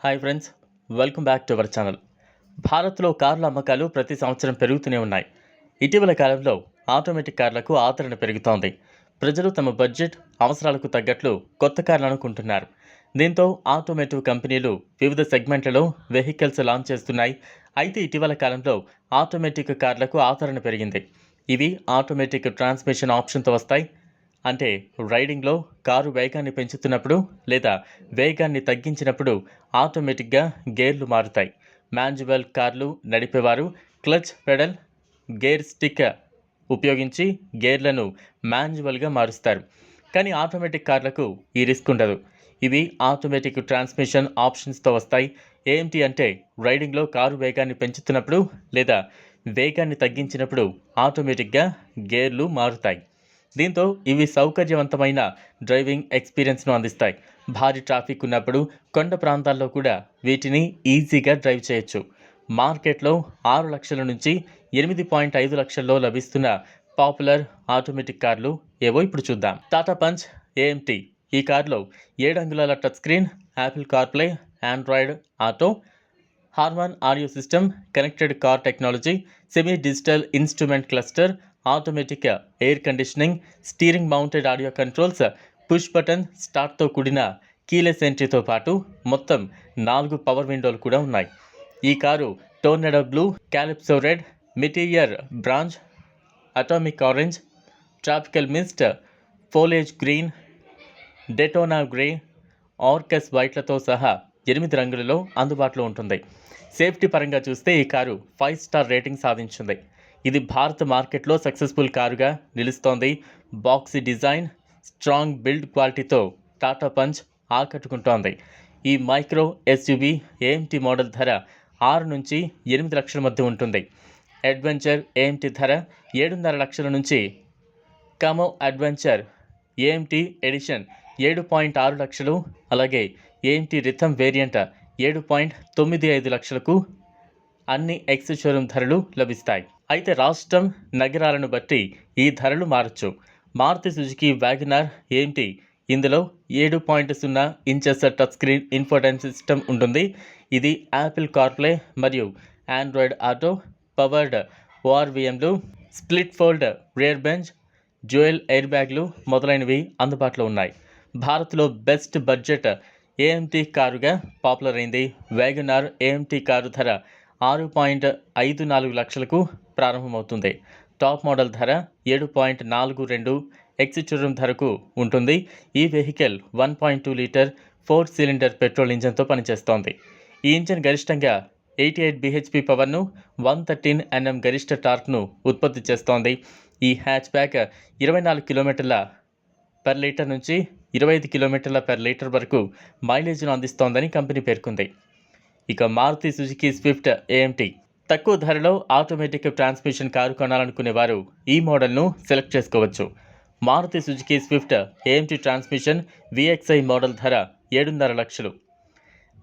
Hi friends, welcome back to our channel. భారత్లో కార్ల అమ్మకాలు ప్రతి సంవత్సరం పెరుగుతూనే ఉన్నాయి. ఇటీవల కాలంలో ఆటోమేటిక్ కార్లకు ఆదరణ పెరుగుతోంది. ప్రజలు తమ బడ్జెట్ అవసరాలకు తగ్గట్లు కొత్త కార్లను కొంటున్నారు. దీంతో ఆటోమేటివ్ కంపెనీలు వివిధ సెగ్మెంట్లలో వెహికల్స్ లాంచ్ చేస్తున్నాయి. అయితే ఇటీవల కాలంలో ఆటోమేటిక్ కార్లకు ఆదరణ పెరిగింది. ఇవి ఆటోమేటిక్ ట్రాన్స్మిషన్ ఆప్షన్తో వస్తాయి. అంటే రైడింగ్లో కారు వేగాన్ని పెంచుతున్నప్పుడు లేదా వేగాన్ని తగ్గించినప్పుడు ఆటోమేటిక్గా గేర్లు మారుతాయి. మాన్యువల్ కార్లు నడిపేవారు క్లచ్ పెడల్, గేర్ స్టిక్ ఉపయోగించి గేర్లను మాన్యువల్గా మారుస్తారు. కానీ ఆటోమేటిక్ కార్లకు ఈ రిస్క్ ఉండదు. ఇవి ఆటోమేటిక్ ట్రాన్స్మిషన్ ఆప్షన్స్తో వస్తాయి. ఏంటి అంటే రైడింగ్లో కారు వేగాన్ని పెంచుతున్నప్పుడు లేదా వేగాన్ని తగ్గించినప్పుడు ఆటోమేటిక్గా గేర్లు మారుతాయి. దీంతో ఇవి సౌకర్యవంతమైన డ్రైవింగ్ ఎక్స్పీరియన్స్ను అందిస్తాయి. భారీ ట్రాఫిక్ ఉన్నప్పుడు కొండ ప్రాంతాల్లో కూడా వీటిని ఈజీగా డ్రైవ్ చేయొచ్చు. మార్కెట్లో 6 లక్షల నుంచి 8.5 లక్షల్లో లభిస్తున్న పాపులర్ ఆటోమేటిక్ కార్లు ఏవో ఇప్పుడు చూద్దాం. Tata Punch AMT. ఈ కార్లో 7 అంగుళాల touch screen, Apple CarPlay, Android Auto, Harman audio system, connected car technology, semi digital instrument cluster, automatic air conditioning, steering mounted audio controls, push button స్టార్ట్తో కూడిన కీలెస్ ఎంట్రీతో పాటు మొత్తం 4 పవర్ విండోలు కూడా ఉన్నాయి. ఈ car tornado blue, calypso red, meteor bronze, atomic orange, tropical mist, foliage green, Daytona grey, Arcus వైట్లతో సహా 8 రంగులలో అందుబాటులో ఉంటుంది. సేఫ్టీ పరంగా చూస్తే ఈ కారు 5 స్టార్ రేటింగ్ సాధించింది. ఇది భారత మార్కెట్లో సక్సెస్ఫుల్ కారుగా నిలుస్తోంది. బాక్సీ డిజైన్, స్ట్రాంగ్ బిల్డ్ క్వాలిటీతో టాటా పంచ్ ఆకట్టుకుంటోంది. ఈ మైక్రో ఎస్యూవీ ఏఎంటీ మోడల్ ధర 6 నుంచి 8 లక్షల మధ్య ఉంటుంది. అడ్వెంచర్ ఏఎంటీ ధర 7.5 లక్షల నుంచి, కామో అడ్వెంచర్ ఏఎంటీ ఎడిషన్ 7.6 లక్షలు, అలాగే ఏఎంటీ రిథమ్ వేరియంట్ 7.95 లక్షలకు అన్ని ఎక్స్ షోరూమ్ ధరలు లభిస్తాయి. అయితే రాష్ట్రం, నగరాలను బట్టి ఈ ధరలు మారచ్చు. మారుతి సుజుకి వ్యాగనార్ ఏఎంటీ ఇందులో 7.0 inches touch screen infotain system ఉంటుంది. ఇది యాపిల్ కార్ప్లే మరియు ఆండ్రాయిడ్ ఆటో, పవర్డ్ ఓఆర్వీఎంలు, split fold rear bench, dual air బ్యాగ్లు మొదలైనవి అందుబాటులో ఉన్నాయి. భారత్లో బెస్ట్ బడ్జెట్ ఏఎంటీ కారుగా పాపులర్ అయింది. వ్యాగనార్ ఏఎంటీ కారు ధర 6.54 లక్షలకు ప్రారంభమవుతుంది. టాప్ మోడల్ ధర 7.42 ఎక్స్ షోరూమ్ ధరకు ఉంటుంది. ఈ వెహికల్ 1.2 లీటర్ 4 సిలిండర్ పెట్రోల్ ఇంజన్తో పనిచేస్తోంది. ఈ ఇంజన్ గరిష్టంగా 88 bhp పవర్ను, 113 Nm గరిష్ట టార్క్ను ఉత్పత్తి చేస్తోంది. ఈ హ్యాచ్ బ్యాక్ 24 కిలోమీటర్ల పర్ లీటర్ నుంచి 25 కిలోమీటర్ల పర్ లీటర్ వరకు మైలేజ్ను అందిస్తోందని కంపెనీ పేర్కొంది. ఇక మారుతి సుజుకి స్విఫ్ట్ ఏఎంటీ. తక్కువ ధరలో ఆటోమేటిక్ ట్రాన్స్మిషన్ కారు కొనాలనుకునే వారు ఈ మోడల్ను సెలెక్ట్ చేసుకోవచ్చు. Maruti Suzuki Swift AMT transmission VXI model ధర 7.5 లక్షలు.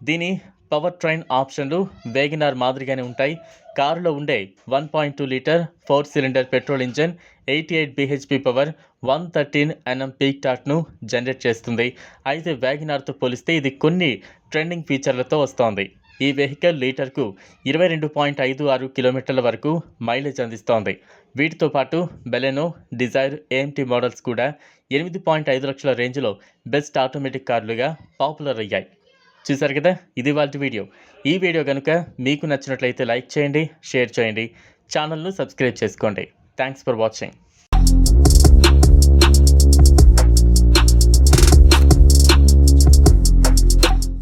దీని పవర్ ట్రైన్ ఆప్షన్లు వేగనార్ మాదిరిగానే ఉంటాయి. కారులో ఉండే 1.2 litre 4 cylinder petrol engine 88 bhp power, 113 Nm peak టార్క్ను జనరేట్ చేస్తుంది. అయితే వ్యాగనార్తో పోలిస్తే ఇది కొన్ని ట్రెండింగ్ ఫీచర్లతో వస్తోంది. ఈ వెహికల్ లీటర్కు 22.56 కిలోమీటర్ల వరకు మైలేజ్ అందిస్తోంది. వీటితో పాటు బెలెనో, డిజైర్ ఏఎంటీ మోడల్స్ కూడా 8.5 లక్షల రేంజ్లో బెస్ట్ ఆటోమేటిక్ కార్లుగా పాపులర్ అయ్యాయి. చూసారు కదా, ఇది వాళ్ళ వీడియో. ఈ వీడియో కనుక మీకు నచ్చినట్లయితే లైక్ చేయండి, షేర్ చేయండి, ఛానల్ను సబ్స్క్రైబ్ చేసుకోండి. Thanks for watching.